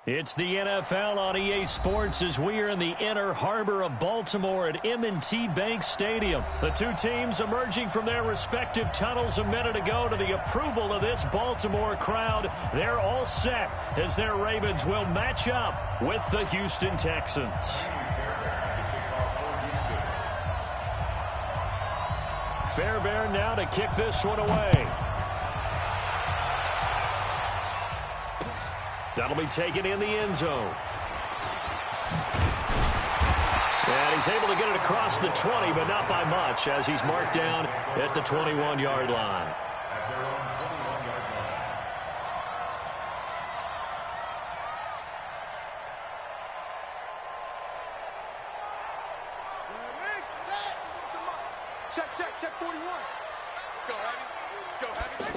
It's the NFL on EA Sports as we are in the inner harbor of Baltimore at M&T Bank Stadium. The two teams emerging from their respective tunnels a minute ago to the approval of this Baltimore crowd. They're all set as their Ravens will match up with the Houston Texans. Fairbairn now to kick this one away. That'll be taken in the end zone. And he's able to get it across the 20, but not by much, as he's marked down at the 21-yard line. Check 41. Let's go, Heavy.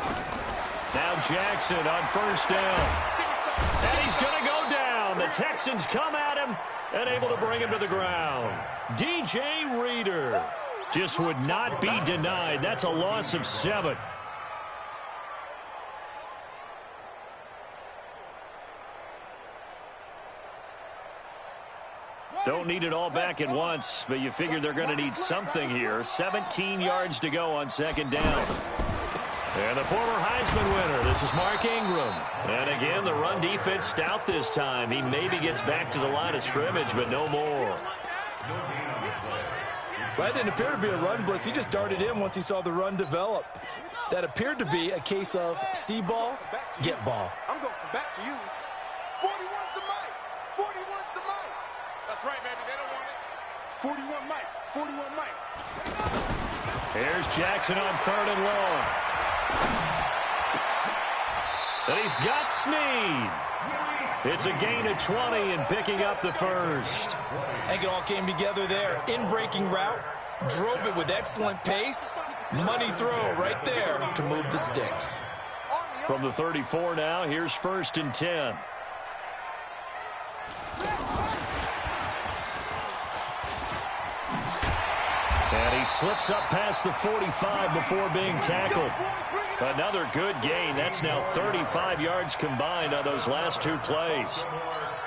Now Jackson on first down. And he's going to go down. The Texans come at him and able to bring him to the ground. DJ Reader just would not be denied. That's a loss of 7. Don't need it all back at once, but you figure they're going to need something here. 17 yards to go on second down. And the former Heisman winner, this is Mark Ingram. And again, the run defense stout this time. He maybe gets back to the line of scrimmage, but no more. That didn't appear to be a run blitz. He just darted in once he saw the run develop. That appeared to be a case of see ball, get ball. I'm going back to you. 41's the mic. 41's the mic. That's right, baby. They don't want it. 41 mic. 41 mic. Here's Jackson on third and long. And he's got Snead. It's a gain of 20 and picking up the first. I think it all came together there. In-breaking route, drove it with excellent pace. Money throw right there to move the sticks. From the 34 now, here's first and 10. And he slips up past the 45 before being tackled. Another good gain. That's now 35 yards combined on those last two plays.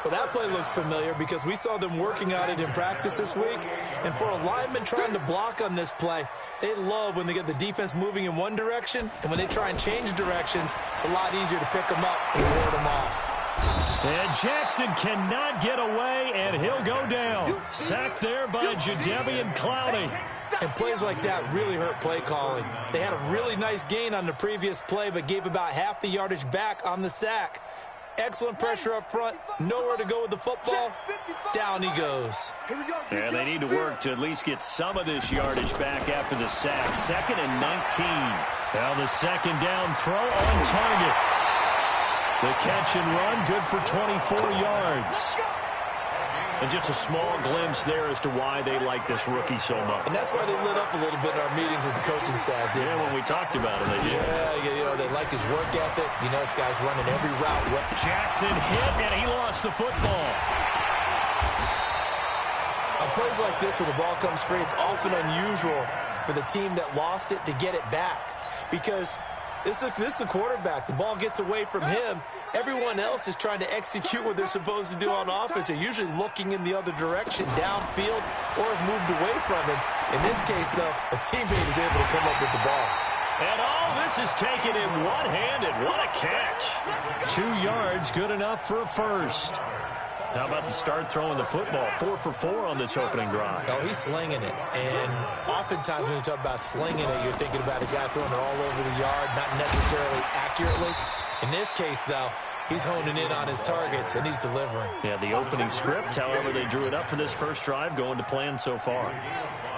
Well, that play looks familiar because we saw them working on it in practice this week. And for a lineman trying to block on this play, they love when they get the defense moving in one direction. And when they try and change directions, it's a lot easier to pick them up and ward them off. And Jackson cannot get away, and he'll go down. Sacked there by Jadeveon Clowney. And plays like that really hurt play calling. They had a really nice gain on the previous play, but gave about half the yardage back on the sack. Excellent pressure up front. Nowhere to go with the football. Down he goes. And they need to work to at least get some of this yardage back after the sack. 2nd and 19. Now the second down throw on target. The catch and run, good for 24 yards. And just a small glimpse there as to why they like this rookie so much. And that's why they lit up a little bit in our meetings with the coaching staff. Yeah, when we talked about him, they did. Yeah, they like his work ethic. You know, this guy's running every route. Jackson hit, and he lost the football. On plays like this where the ball comes free, it's often unusual for the team that lost it to get it back. Because this is the quarterback. The ball gets away from him. Everyone else is trying to execute what they're supposed to do on offense. They're usually looking in the other direction, downfield, or have moved away from him. In this case, though, a teammate is able to come up with the ball. And all this is taken in one-handed. What a catch. 2 yards, good enough for a first. How about the start throwing the football? 4 for 4 on this opening drive. Oh, he's slinging it. And oftentimes when you talk about slinging it, you're thinking about a guy throwing it all over the yard, not necessarily accurately. In this case, though, he's honing in on his targets, and he's delivering. Yeah, the opening script, however, they drew it up for this first drive, going to plan so far.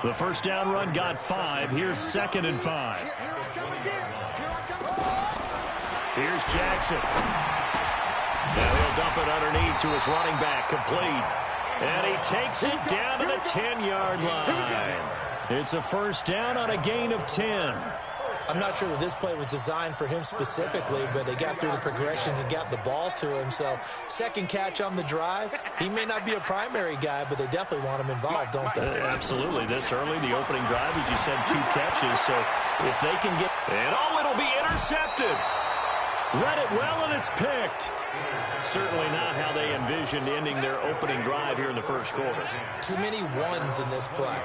The first down run got 5. Here's 2nd and 5. Here's Jackson. Now he'll dump it underneath to his running back, complete. And he takes it down to the 10-yard line. It's a first down on a gain of 10. I'm not sure that this play was designed for him specifically, but they got through the progressions and got the ball to him. So, second catch on the drive. He may not be a primary guy, but they definitely want him involved, don't they? Absolutely. This early, the opening drive, as you said, 2 catches. So, if they can get... And, it'll be intercepted. Read it well, and it's picked. Certainly not how they envisioned ending their opening drive here in the first quarter. Too many ones in this play.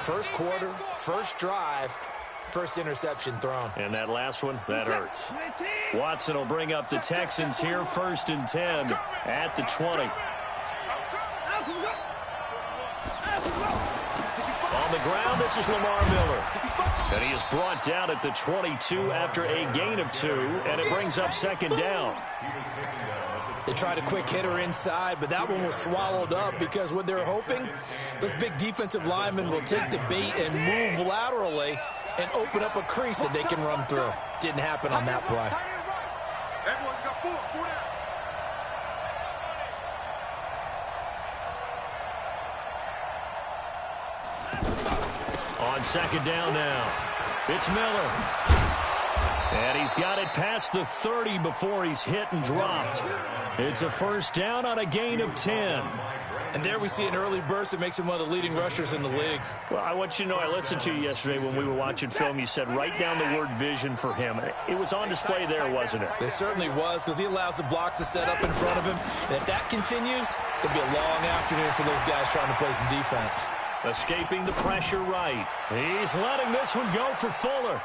First quarter, first drive, first interception thrown. And that last one, that hurts. Watson will bring up the Texans here, 1st and 10 at the 20. On the ground, this is Lamar Miller. And he is brought down at the 22 after a gain of 2, and it brings up 2nd down. They tried a quick hitter inside, but that one was swallowed up because what they're hoping, those big defensive linemen will take the bait and move laterally and open up a crease that they can run through. Didn't happen on that play. Everyone's got 4 down. On 2nd down now, it's Miller. And he's got it past the 30 before he's hit and dropped. It's a 1st down on a gain of 10. And there we see an early burst that makes him one of the leading rushers in the league. Well, I want you to know, I listened to you yesterday when we were watching film. You said write down the word vision for him. It was on display there, wasn't it? It certainly was, because he allows the blocks to set up in front of him. And if that continues, it'll be a long afternoon for those guys trying to play some defense. Escaping the pressure right. He's letting this one go for Fuller.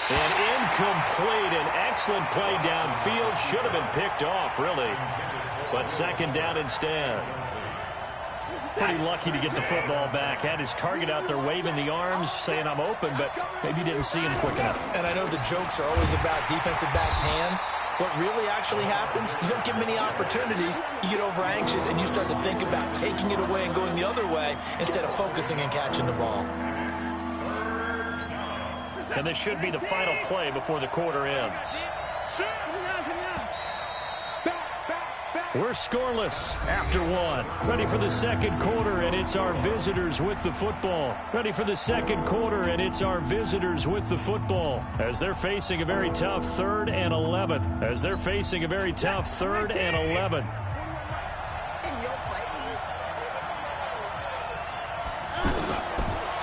And incomplete. An excellent play downfield. Should have been picked off, really. But 2nd down instead. Pretty lucky to get the football back. Had his target out there waving the arms, saying I'm open, but maybe didn't see him quick enough. And I know the jokes are always about defensive backs' hands. What really actually happens, you don't get many opportunities, you get over anxious, and you start to think about taking it away and going the other way instead of focusing and catching the ball. And this should be the final play before the quarter ends. We're scoreless after 1. Ready for the 2nd quarter, and it's our visitors with the football. Ready for the 2nd quarter, and it's our visitors with the football. As they're facing a very tough 3rd and 11. As they're facing a very tough 3rd and 11.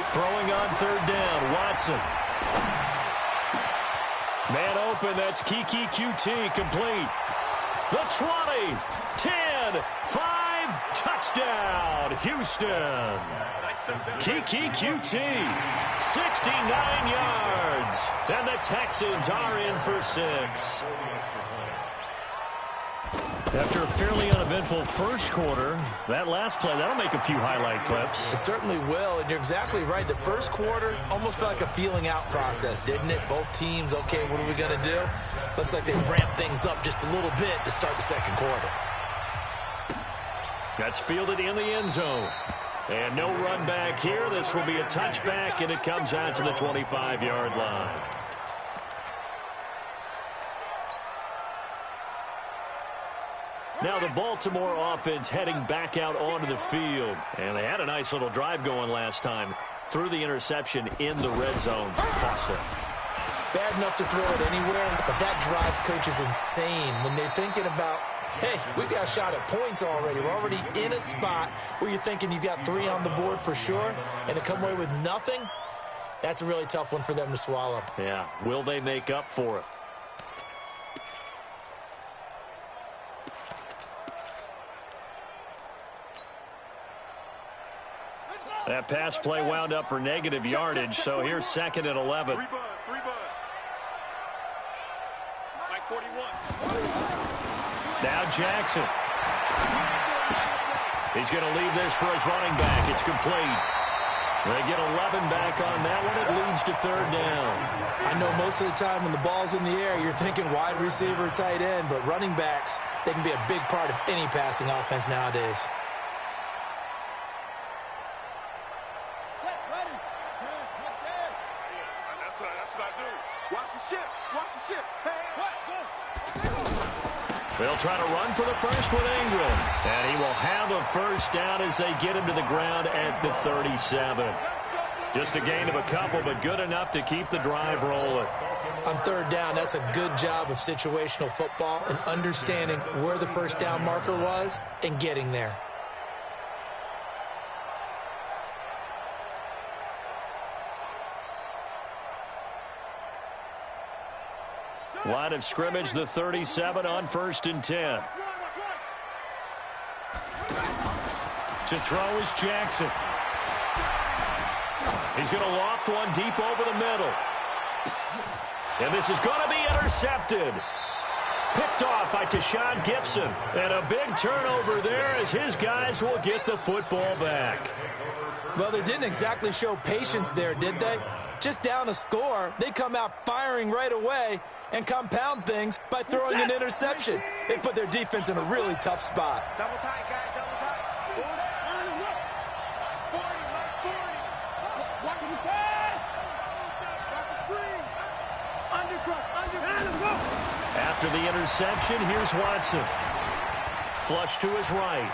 Throwing on 3rd down, Watson. Man open, that's Kiki QT, complete. The 20, 10, 5, touchdown, Houston. Kiki QT, 69 yards. And the Texans are in for 6. After a fairly uneventful first quarter, that last play, that'll make a few highlight clips. It certainly will, and you're exactly right. The first quarter almost felt like a feeling out process, didn't it? Both teams, okay, what are we going to do? Looks like they ramped things up just a little bit to start the 2nd quarter. That's fielded in the end zone. And no run back here. This will be a touchback, and it comes out to the 25-yard line. Now the Baltimore offense heading back out onto the field. And they had a nice little drive going last time. Threw the interception in the red zone. Cost them. Bad enough to throw it anywhere, but that drives coaches insane when they're thinking about, hey, we've got a shot at points already. We're already in a spot where you're thinking you've got 3 on the board for sure, and to come away with nothing, that's a really tough one for them to swallow. Yeah, will they make up for it? That pass play wound up for negative yardage, so here's 2nd and 11. 3 bud. Like 41. Now Jackson. He's going to leave this for his running back. It's complete. They get 11 back on that one. It leads to 3rd down. I know most of the time when the ball's in the air, you're thinking wide receiver, tight end, but running backs, they can be a big part of any passing offense nowadays. They'll try to run for the first with Ingram. And he will have a 1st down as they get him to the ground at the 37. Just a gain of a couple, but good enough to keep the drive rolling. On 3rd down, that's a good job of situational football and understanding where the 1st down marker was and getting there. Line of scrimmage, the 37 on 1st and 10. To throw is Jackson. He's going to loft one deep over the middle. And this is going to be intercepted. Picked off by Tashawn Gibson. And a big turnover there as his guys will get the football back. Well, they didn't exactly show patience there, did they? Just down a score, they come out firing right away and compound things by throwing an interception. They put their defense in a really tough spot. Double tight, guys, double tight. 40, watch the pass. Watch the screen. Undercut. After the interception, here's Watson. Flush to his right.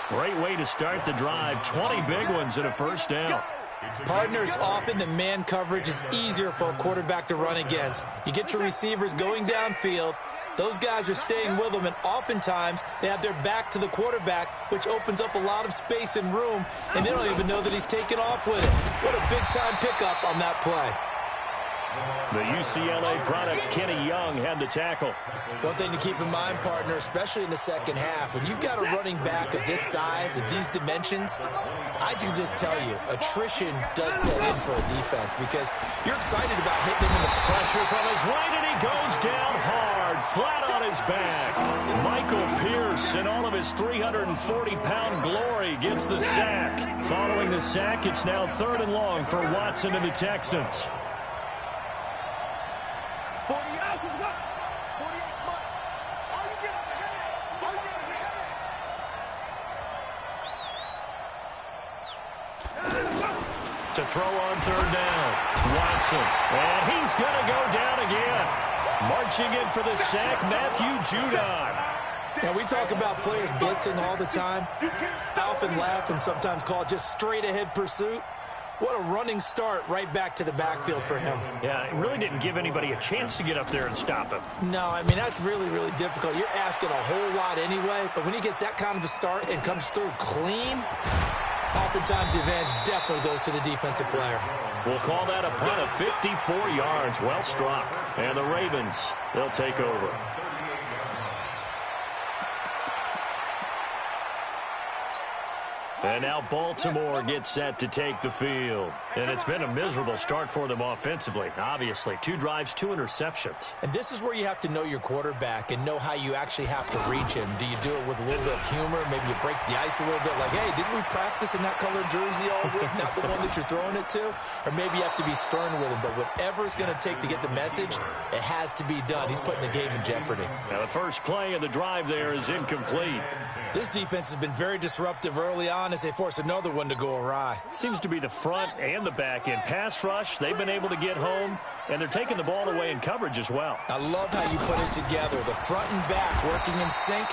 Great way to start the drive. 20 big ones and a first down. Partner, it's often that man coverage is easier for a quarterback to run against. You get your receivers going downfield. Those guys are staying with them, and oftentimes they have their back to the quarterback, which opens up a lot of space and room, and they don't even know that he's taken off with it. What a big-time pickup on that play. The UCLA product, Kenny Young, had the tackle. One thing to keep in mind, partner, especially in the second half, when you've got a running back of this size, of these dimensions, I can just tell you, attrition does set in for a defense because you're excited about hitting him in the pressure from his right, and he goes down hard, flat on his back. Michael Pierce, in all of his 340-pound glory, gets the sack. Following the sack, it's now 3rd and long for Watson and the Texans. 40 yards, 48 months. All you get is to throw on 3rd down. Watson. And he's going to go down again. Marching in for the sack, Matthew Judon. Now, we talk about players blitzing all the time. I often laugh and sometimes call it just straight-ahead pursuit. What a running start right back to the backfield for him. Yeah, it really didn't give anybody a chance to get up there and stop him. No, I mean, that's really, really difficult. You're asking a whole lot anyway, but when he gets that kind of a start and comes through clean, oftentimes the advantage definitely goes to the defensive player. We'll call that a punt of 54 yards. Well struck. And the Ravens, they'll take over. And now Baltimore gets set to take the field. And it's been a miserable start for them offensively, obviously. 2 drives, 2 interceptions. And this is where you have to know your quarterback and know how you actually have to reach him. Do you do it with a little bit of humor? Maybe you break the ice a little bit like, hey, didn't we practice in that color jersey all week? Not the one that you're throwing it to? Or maybe you have to be stern with him. But whatever it's going to take to get the message, it has to be done. He's putting the game in jeopardy. Now the first play of the drive there is incomplete. This defense has been very disruptive early on as they force another one to go awry. Seems to be the front and the back end. Pass rush, they've been able to get home, and they're taking the ball away in coverage as well. I love how you put it together. The front and back working in sync,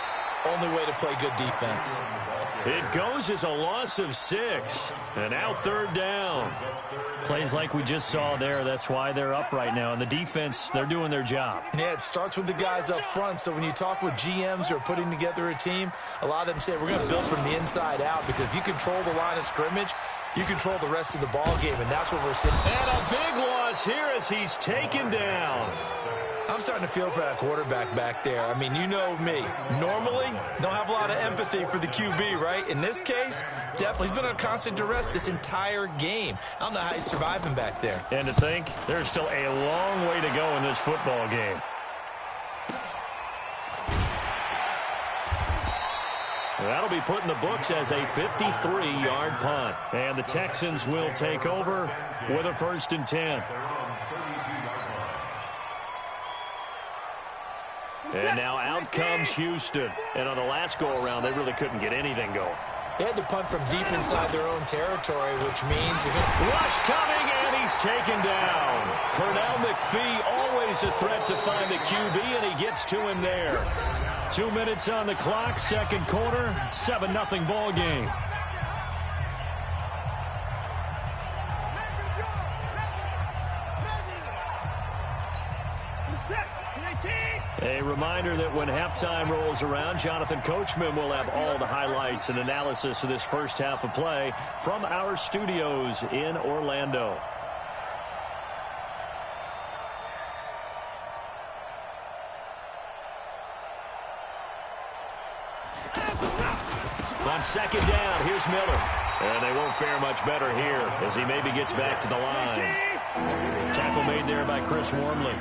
only way to play good defense. It goes as a loss of 6, and now 3rd down. Plays like we just saw there, that's why they're up right now. And the defense, they're doing their job. Yeah, it starts with the guys up front. So when you talk with GMs who are putting together a team, a lot of them say we're going to build from the inside out because if you control the line of scrimmage, you control the rest of the ball game, and that's what we're seeing. And a big loss here as he's taken down. I'm starting to feel for that quarterback back there. I mean, you know me. Normally, don't have a lot of empathy for the QB, right? In this case, definitely. He's been under constant duress this entire game. I don't know how he's surviving back there. And to think, there's still a long way to go in this football game. That'll be put in the books as a 53-yard punt. And the Texans will take over with a 1st and 10. And now out comes Houston. And on the last go-around, they really couldn't get anything going. They had to punt from deep inside their own territory, which means you're going to... Rush coming, and he's taken down. Pernell McPhee, always a threat to find the QB, and he gets to him there. 2 minutes on the clock, 2nd quarter, 7-0 ball game. A reminder that when halftime rolls around, Jonathan Coachman will have all the highlights and analysis of this first half of play from our studios in Orlando. On second down, here's Miller. And they won't fare much better here as he maybe gets back to the line. Tackle made there by Chris Wormley.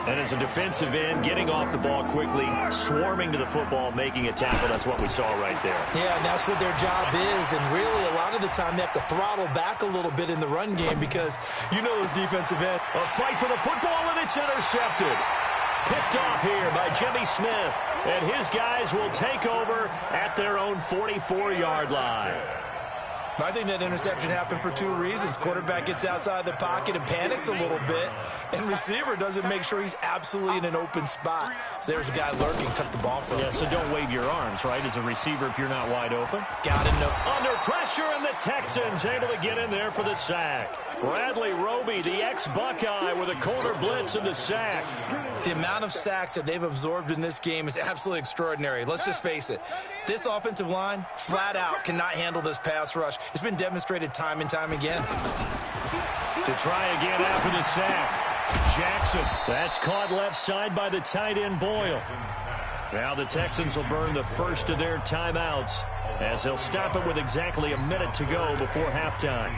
And as a defensive end, getting off the ball quickly, swarming to the football, making a tackle, that's what we saw right there. Yeah, and that's what their job is. And really, a lot of the time, they have to throttle back a little bit in the run game because you know those defensive ends. A fight for the football, and it's intercepted. Picked off here by Jimmy Smith. And his guys will take over at their own 44-yard line. I think that interception happened for two reasons. Quarterback gets outside the pocket and panics a little bit, and receiver doesn't make sure he's absolutely in an open spot. So there's a guy lurking, took the ball from him. Yeah, so don't wave your arms, right, as a receiver if you're not wide open. Got him. Under pressure, and the Texans able to get in there for the sack. Bradley Roby, the ex-Buckeye, with a corner blitz and the sack. The amount of sacks that they've absorbed in this game is absolutely extraordinary. Let's just face it. This offensive line, flat out, cannot handle this pass rush. It's been demonstrated time and time again. To try again after the sack. Jackson, that's caught left side by the tight end Boyle. Now the Texans will burn the first of their timeouts as they'll stop it with exactly a minute to go before halftime.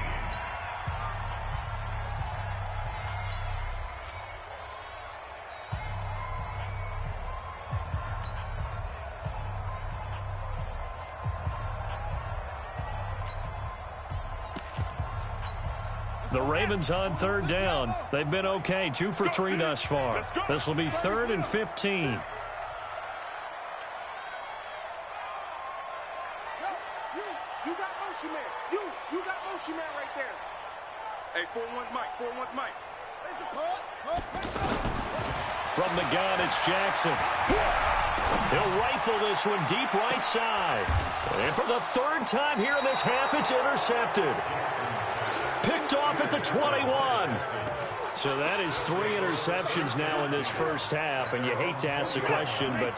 The Ravens on third down. They've been okay, 2 for 3 thus far. This will be 3rd and 15. You got motion man. You got motion man right there. Hey, 4-1's Mike. 4-1's Mike. From the gun, it's Jackson. He'll rifle this one deep right side. And for the third time here in this half, it's intercepted. Picked off at the 21. So that is 3 interceptions now in this first half, and you hate to ask the question, but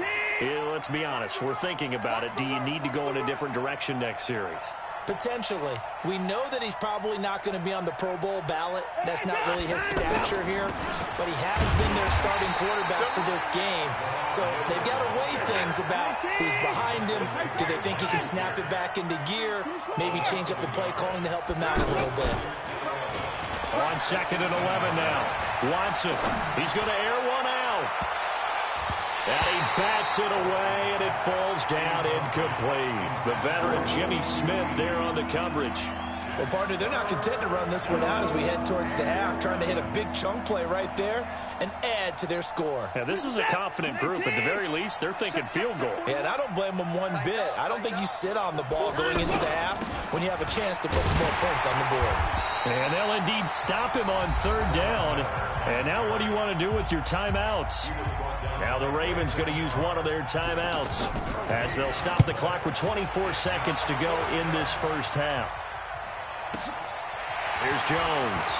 let's be honest. We're thinking about it. Do you need to go in a different direction next series? Potentially. We know that he's probably not going to be on the Pro Bowl ballot. That's not really his stature here, but he has been their starting quarterback for this game. So they've got to weigh things about who's behind him. Do they think he can snap it back into gear? Maybe change up the play calling to help him out a little bit. On 2nd and 11 now. Watson, he's going to air one out. And he bats it away, and it falls down incomplete. The veteran Jimmy Smith there on the coverage. Well, partner, they're not content to run this one out as we head towards the half, trying to hit a big chunk play right there and add to their score. Yeah, this is a confident group. At the very least, they're thinking field goal. Yeah, and I don't blame them one bit. I don't think you sit on the ball going into the half when you have a chance to put some more points on the board. And they'll indeed stop him on 3rd down. And now what do you want to do with your timeouts? Now the Ravens going to use one of their timeouts as they'll stop the clock with 24 seconds to go in this first half. Here's Jones.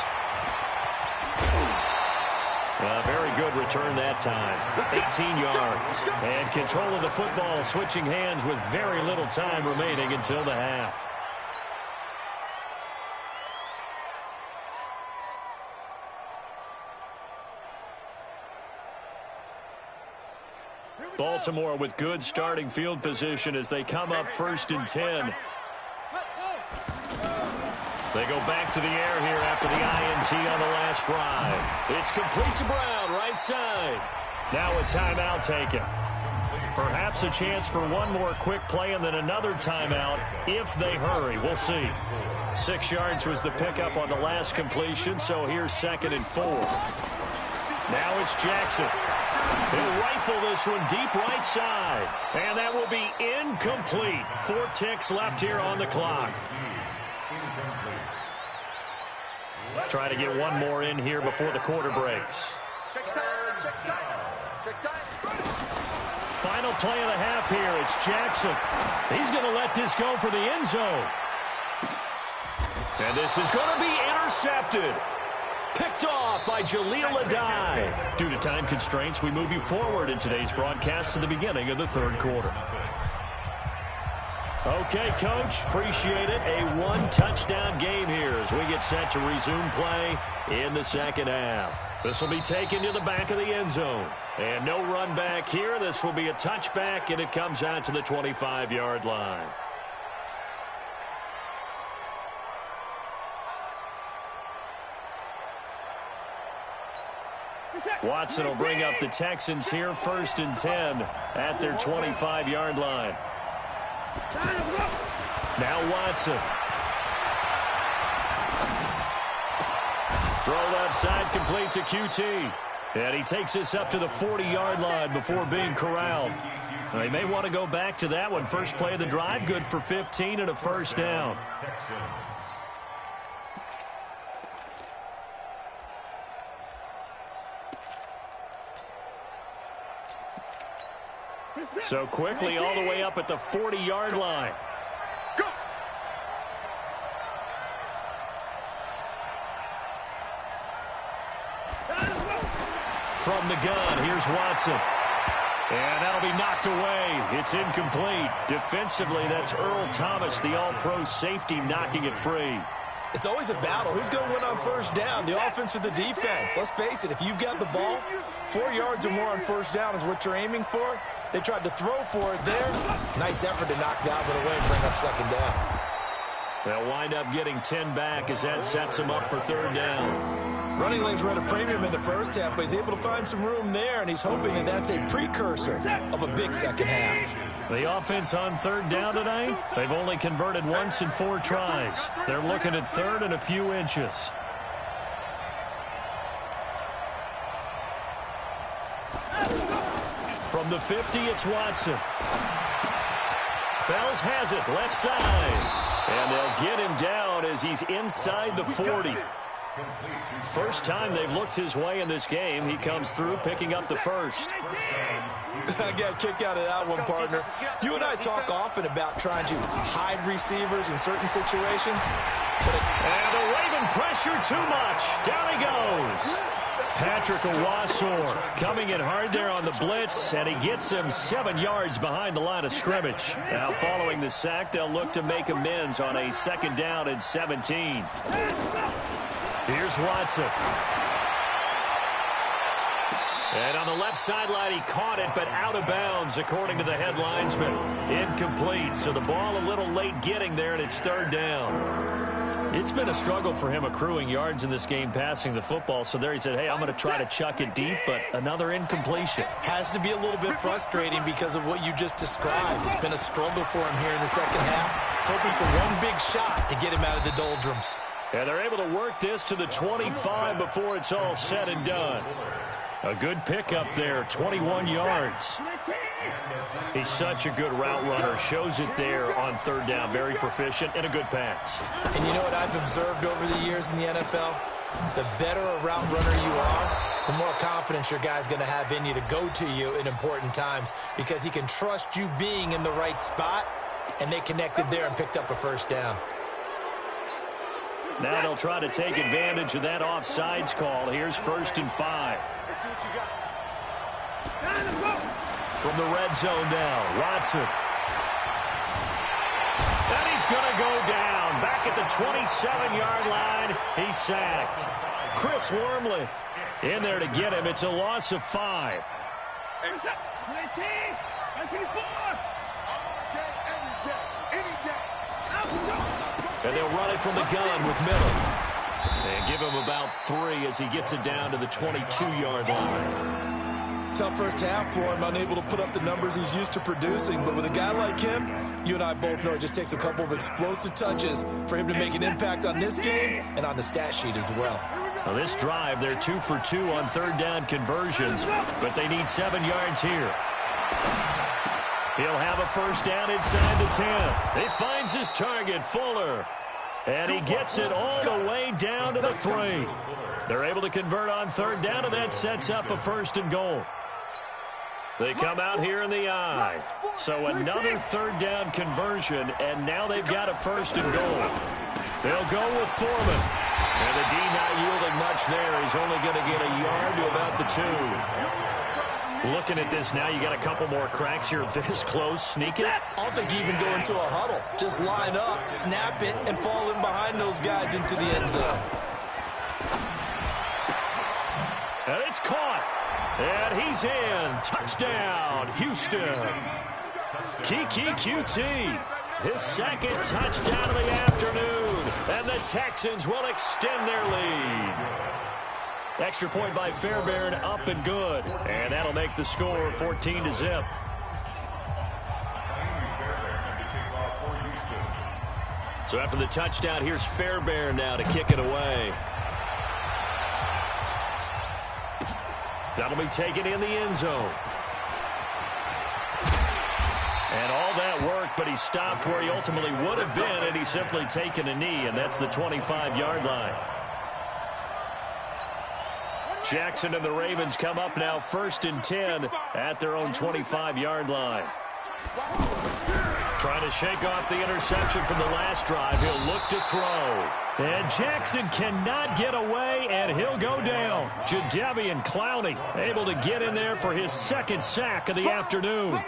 A very good return that time. 18 yards. And control of the football, switching hands with very little time remaining until the half. Baltimore with good starting field position as they come up 1st and 10. They go back to the air here after the INT on the last drive. It's complete to Brown, right side. Now a timeout taken. Perhaps a chance for one more quick play and then another timeout if they hurry. We'll see. 6 yards was the pickup on the last completion, so here's 2nd and 4. Now it's Jackson. He'll rifle this one deep right side. And that will be incomplete. 4 ticks left here on the clock. Try to get one more in here before the quarter breaks. Final play of the half here. It's Jackson. He's going to let this go for the end zone. And this is going to be intercepted. Picked off by Jaleel Adai. Due to time constraints, we move you forward in today's broadcast to the beginning of the 3rd quarter. Okay, Coach, appreciate it. A one-touchdown game here as we get set to resume play in the second half. This will be taken to the back of the end zone. And no run back here. This will be a touchback, and it comes out to the 25-yard line. Watson will bring up the Texans here, 1st and 10 at their 25-yard line. Now Watson. Throw left side, complete to QT. And he takes this up to the 40-yard line before being corralled. They may want to go back to that one. First play of the drive, good for 15 and a first down. So quickly all the way up at the 40-yard line. From the gun, here's Watson. And that'll be knocked away. It's incomplete. Defensively, that's Earl Thomas, the all-pro safety, knocking it free. It's always a battle. Who's going to win on first down, the offense or the defense? Let's face it, if you've got the ball, 4 yards or more on first down is what you're aiming for. They tried to throw for it there. Nice effort to knock that one away and bring up second down. They'll wind up getting 10 back as that sets them up for third down. Running lanes were at a premium in the first half, but he's able to find some room there, and he's hoping that that's a precursor of a big second half. The offense on third down tonight, they've only converted once in 4 tries. They're looking at third and a few inches. From the 50, it's Watson. Fells has it, left side. And they'll get him down as he's inside the 40. First time they've looked his way in this game. He comes through, picking up the first. I got a kick out of that one, partner. You and I talk often about trying to hide receivers in certain situations. And the Raven pressure too much. Down he goes. Patrick Owasor coming in hard there on the blitz, and he gets him 7 yards behind the line of scrimmage. Now following the sack, they'll look to make amends on a 2nd down and 17. Here's Watson. And on the left sideline, he caught it, but out of bounds, according to the headlinesman. Incomplete, so the ball a little late getting there, and it's 3rd down. It's been a struggle for him accruing yards in this game passing the football. So there he said, hey, I'm going to try to chuck it deep, but another incompletion. Has to be a little bit frustrating because of what you just described. It's been a struggle for him here in the second half, hoping for one big shot to get him out of the doldrums. And they're able to work this to the 25 before it's all said and done. A good pickup there, 21 yards. He's such a good route runner. Shows it there on 3rd down. Very proficient and a good pass. And you know what I've observed over the years in the NFL? The better a route runner you are, the more confidence your guy's going to have in you to go to you in important times because he can trust you being in the right spot, and they connected there and picked up a first down. Now they'll try to take advantage of that offsides call. Here's 1st and 5. From the red zone now, Watson. And he's going to go down. Back at the 27-yard line, he's sacked. Chris Wormley in there to get him. It's a loss of 5. And they'll run it from the gun with Miller. And give him about 3 as he gets it down to the 22-yard line. Tough first half for him, unable to put up the numbers he's used to producing. But with a guy like him, you and I both know it just takes a couple of explosive touches for him to make an impact on this game and on the stat sheet as well. Well, this drive, they're 2 for 2 on 3rd down conversions, but they need 7 yards here. He'll have a first down inside the 10. He finds his target, Fuller. And he gets it all the way down to the 3. They're able to convert on 3rd down, and that sets up a 1st and goal. They come out here in the I. So another 3rd down conversion, and now they've got a 1st and goal. They'll go with Foreman. And the D not yielding much there. He's only going to get a yard to about the 2. Looking at this now, you got a couple more cracks here this close. Sneak it. I don't think you even go into a huddle. Just line up, snap it, and fall in behind those guys into the end zone. And it's caught. And he's in. Touchdown, Houston. Kiki QT. His second touchdown of the afternoon. And the Texans will extend their lead. Extra point by Fairbairn, up and good. And that'll make the score 14-0. So after the touchdown, here's Fairbairn now to kick it away. That'll be taken in the end zone. And all that worked, but he stopped where he ultimately would have been, and he's simply taken a knee, and that's the 25-yard line. Jackson and the Ravens come up now 1st and 10 at their own 25-yard line. Trying to shake off the interception from the last drive. He'll look to throw. And Jackson cannot get away, and he'll go down. Jadeveon Clowney able to get in there for his second sack of the afternoon.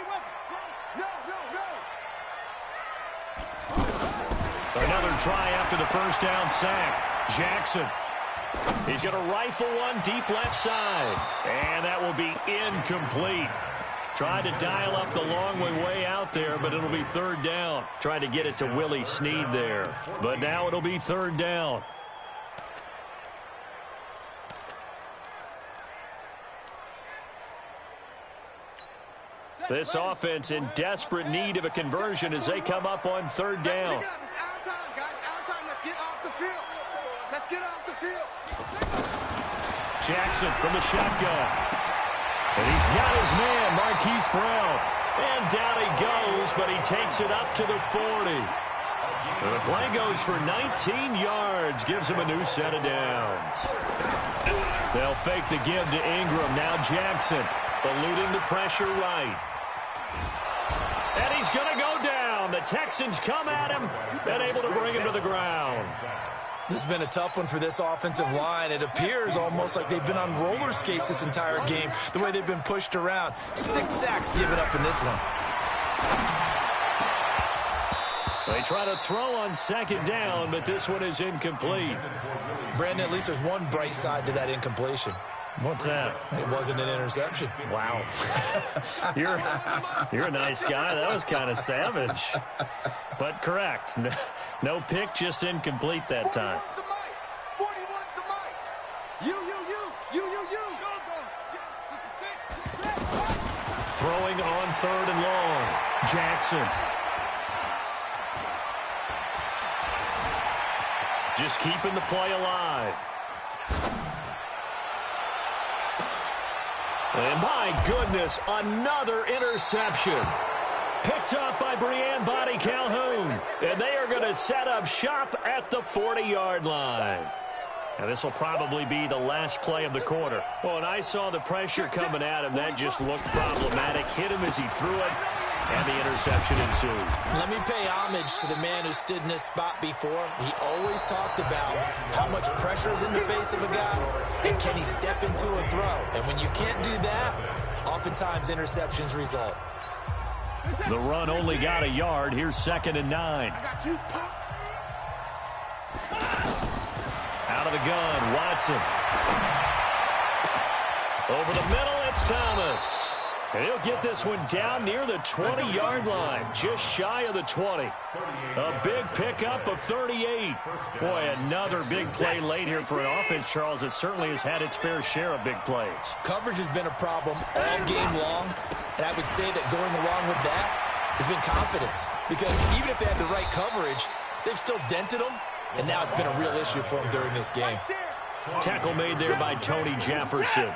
Another try after the first down sack. Jackson. He's going to rifle one deep left side. And that will be incomplete. Tried to dial up the long way out there, but it'll be 3rd down. Tried to get it to Willie Snead there. But now it'll be 3rd down. This offense in desperate need of a conversion as they come up on 3rd down. It's our time, guys. Our time. Let's get off the field. Let's get off the field. Jackson from the shotgun. And he's got his man, Marquise Brown. And down he goes, but he takes it up to the 40. And the play goes for 19 yards, gives him a new set of downs. They'll fake the give to Ingram. Now Jackson eluding the pressure right. And he's going to go down. The Texans come at him and able to bring him to the ground. This has been a tough one for this offensive line. It appears almost like they've been on roller skates this entire game, the way they've been pushed around. 6 sacks given up in this one. They try to throw on 2nd down, but this one is incomplete. Brandon, at least there's one bright side to that incompletion. What's that? It wasn't an interception. Wow. You're a nice guy. That was kind of savage. But correct. No pick, just incomplete that time. 41's the mic. You. Go. Throwing on 3rd and long. Jackson. Just keeping the play alive. And my goodness, another interception. Picked up by Breanne Body Calhoun. And they are going to set up shop at the 40-yard line. And this will probably be the last play of the quarter. Well, and I saw the pressure coming at him. That just looked problematic. Hit him as he threw it. And the interception ensued. Let me pay homage to the man who stood in this spot before. He always talked about how much pressure is in the face of a guy, and can he step into a throw. And when you can't do that, oftentimes interceptions result. The run only got a yard. Here's 2nd and 9. Out of the gun, Watson. Over the middle, it's Thomas. And he'll get this one down near the 20-yard line, just shy of the 20. A big pickup of 38. Boy, another big play late here for an offense, Charles, that certainly has had its fair share of big plays. Coverage has been a problem all game long, and I would say that going along with that has been confidence. Because even if they had the right coverage, they've still dented them, and now it's been a real issue for them during this game. Tackle made there by Tony Jefferson.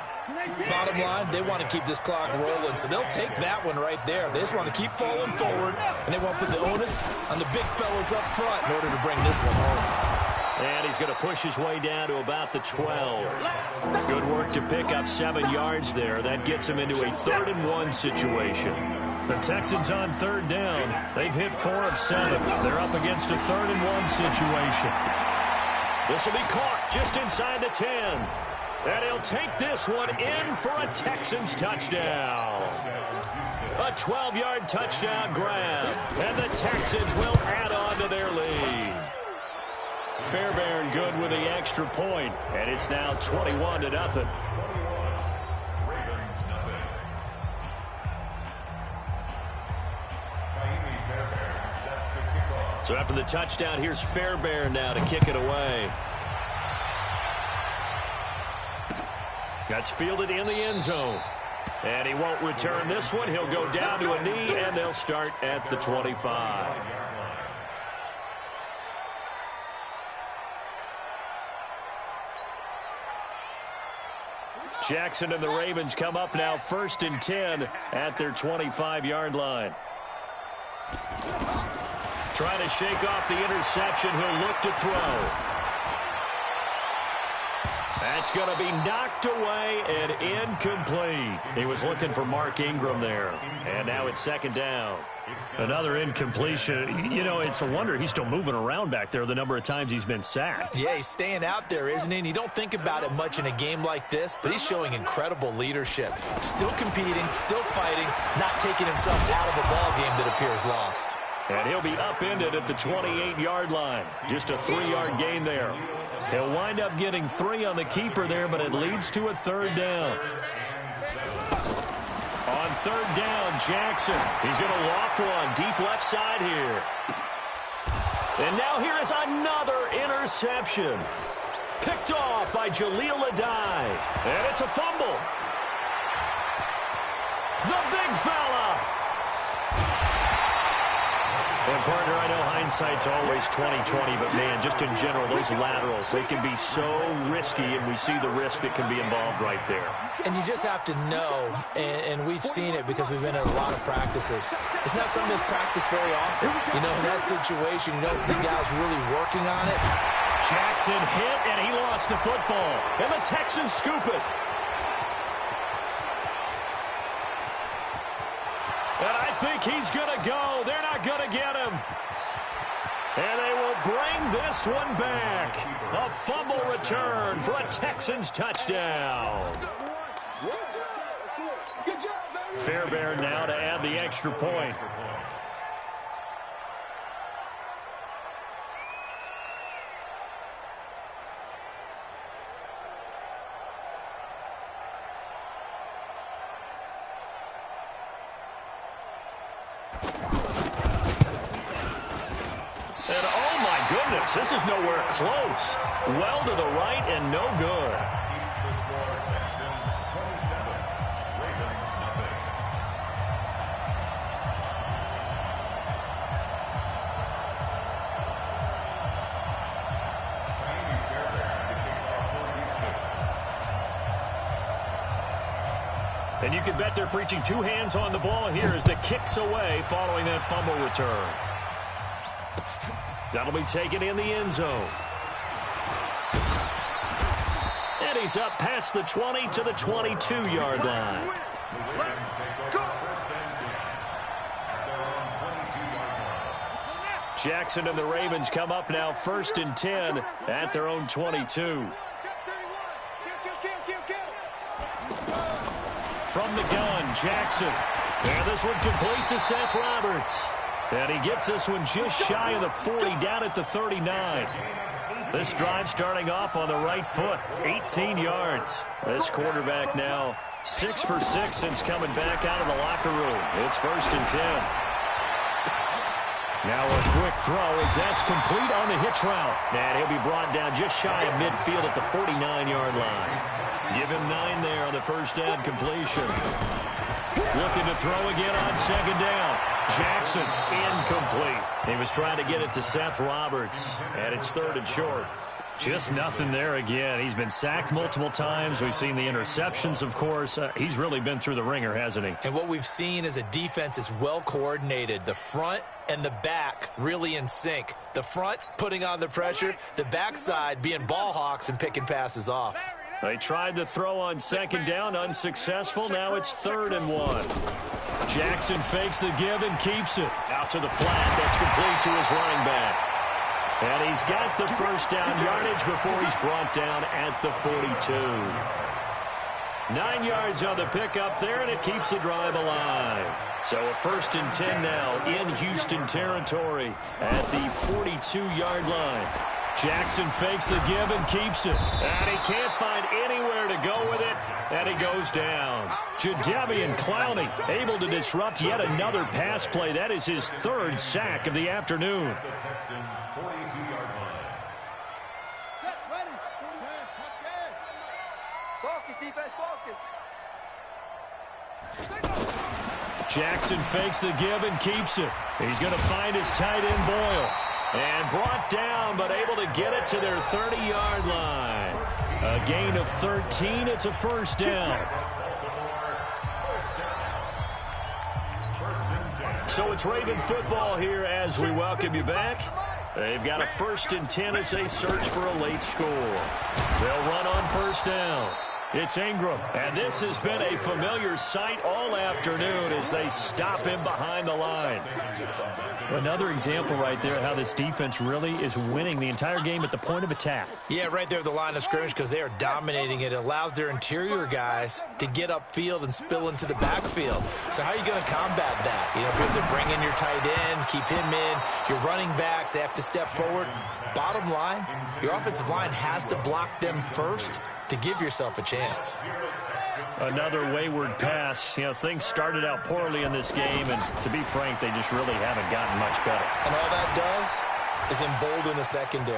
Bottom line, they want to keep this clock rolling, so they'll take that one right there. They just want to keep falling forward, and they want to put the onus on the big fellas up front in order to bring this one home. And he's going to push his way down to about the 12. Good work to pick up 7 yards there. That gets him into a 3rd and 1 situation. The Texans on 3rd down. They've hit 4 of 7. They're up against a 3rd and 1 situation. This will be caught just inside the 10. And he'll take this one in for a Texans touchdown. A 12-yard touchdown grab. And the Texans will add on to their lead. Fairbairn good with the extra point, and it's now 21-0. So after the touchdown, here's Fairbairn now to kick it away. That's fielded in the end zone. And he won't return this one. He'll go down to a knee, and they'll start at the 25. Jackson and the Ravens come up now 1st and 10 at their 25-yard line. Trying to shake off the interception. He'll look to throw. That's going to be knocked away and incomplete. He was looking for Mark Ingram there. And now it's 2nd down. Another incompletion. You know, it's a wonder he's still moving around back there the number of times he's been sacked. Yeah, he's staying out there, isn't he? And you don't think about it much in a game like this, but he's showing incredible leadership. Still competing, still fighting, not taking himself out of a ball game that appears lost. And he'll be upended at the 28-yard line. Just a 3-yard gain there. He'll wind up getting 3 on the keeper there, but it leads to a 3rd down. On 3rd down, Jackson. He's going to loft one deep left side here. And now here is another interception. Picked off by Jaleel Adai. And it's a fumble. The big fella. And, partner, I know hindsight's always 20/20, but, man, just in general, those laterals, they can be so risky, and we see the risk that can be involved right there. And you just have to know, and we've seen it because we've been in a lot of practices. It's not something that's practiced very often. You know, in that situation, you don't see guys really working on it. Jackson hit, and he lost the football. And the Texans scoop it. And I think he's going to go. They're not going to get him. And they will bring this one back. A fumble return for a Texans touchdown. Fairbairn now to add the extra point. This is nowhere close. Well to the right and no good. And you can bet they're preaching 2 hands on the ball here as the kick's away following that fumble return. That'll be taken in the end zone. And he's up past the 20 to the 22-yard line. Jackson and the Ravens come up now 1st and 10 at their own 22. From the gun, Jackson. And this one complete to Seth Roberts. And he gets this one just shy of the 40, down at the 39. This drive starting off on the right foot, 18 yards. This quarterback now 6 for 6 since coming back out of the locker room. It's 1st and 10. Now a quick throw as that's complete on the hitch route. And he'll be brought down just shy of midfield at the 49-yard line. Give him 9 there on the first down completion. Looking to throw again on 2nd down. Jackson, incomplete. He was trying to get it to Seth Roberts, and it's 3rd and short. Just nothing there again. He's been sacked multiple times. We've seen the interceptions, of course. He's really been through the ringer, hasn't he? And what we've seen is a defense that's well coordinated. The front and the back really in sync. The front putting on the pressure, the backside being ball hawks and picking passes off. They tried to throw on 2nd down, unsuccessful. Now it's 3rd and 1. Jackson fakes the give and keeps it. Out to the flat. That's complete to his running back. And he's got the first down yardage before he's brought down at the 42. 9 yards on the pickup there, and it keeps the drive alive. So a 1st and 10 now in Houston territory at the 42-yard line. Jackson fakes the give and keeps it. And he can't find anywhere to go with it, and he goes down. Jadeveon Clowney able to disrupt yet another pass play. That is his 3rd sack of the afternoon. Focus, defense, focus. Jackson fakes the give and keeps it. He's going to find his tight end Boyle. And brought down, but able to get it to their 30-yard line. A gain of 13. It's a 1st down. So it's Raven football here as we welcome you back. They've got a 1st and 10 as they search for a late score. They'll run on 1st down. It's Ingram, and this has been a familiar sight all afternoon as they stop him behind the line. Another example right there how this defense really is winning the entire game at the point of attack. Yeah, right there at the line of scrimmage because they are dominating it. It allows their interior guys to get upfield and spill into the backfield. So how are you going to combat that? You know, because they bring in your tight end, keep him in, your running backs, they have to step forward. Bottom line, your offensive line has to block them first to give yourself a chance. Another wayward pass. You know, things started out poorly in this game, and to be frank, they just really haven't gotten much better. And all that does is embolden the secondary.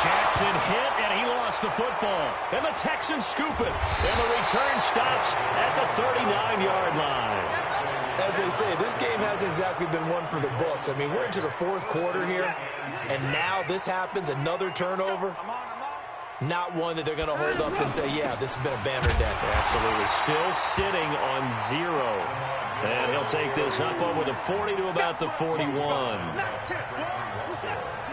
Jackson hit, and he lost the football. And the Texans scoop it. And the return stops at the 39-yard line. As they say, this game hasn't exactly been one for the books. I mean, we're into the 4th quarter here, and now this happens, another turnover. Not one that they're going to hold up and say, yeah, this has been a banner day. Absolutely. Still sitting on 0. And he'll take this up over the 40 to about the 41.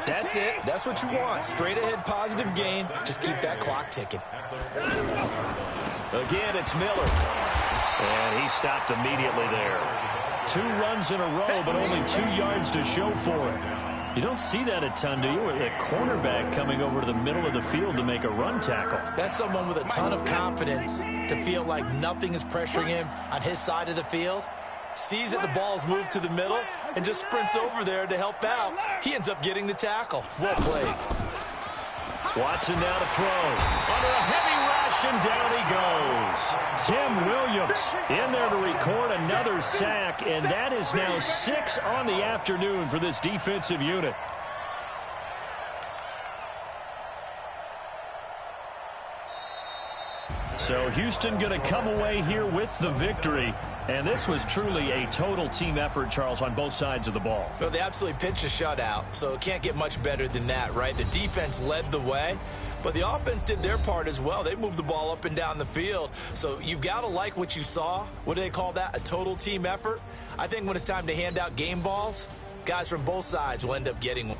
That's it. That's what you want. Straight ahead positive gain. Just keep that clock ticking. Again, it's Miller. And he stopped immediately there. 2 runs in a row, but only 2 yards to show for it. You don't see that a ton, do you? With a cornerback coming over to the middle of the field to make a run tackle. That's someone with a ton of confidence to feel like nothing is pressuring him on his side of the field. Sees that the ball's moved to the middle and just sprints over there to help out. He ends up getting the tackle. Well played. Watson now to throw. Under a heavy rush, and down he goes. Tim Williams in there to record another sack, and that is now 6 on the afternoon for this defensive unit. So Houston going to come away here with the victory. And this was truly a total team effort, Charles, on both sides of the ball. Well, they absolutely pitched a shutout, so it can't get much better than that, right? The defense led the way, but the offense did their part as well. They moved the ball up and down the field. So you've got to like what you saw. What do they call that? A total team effort? I think when it's time to hand out game balls, guys from both sides will end up getting one.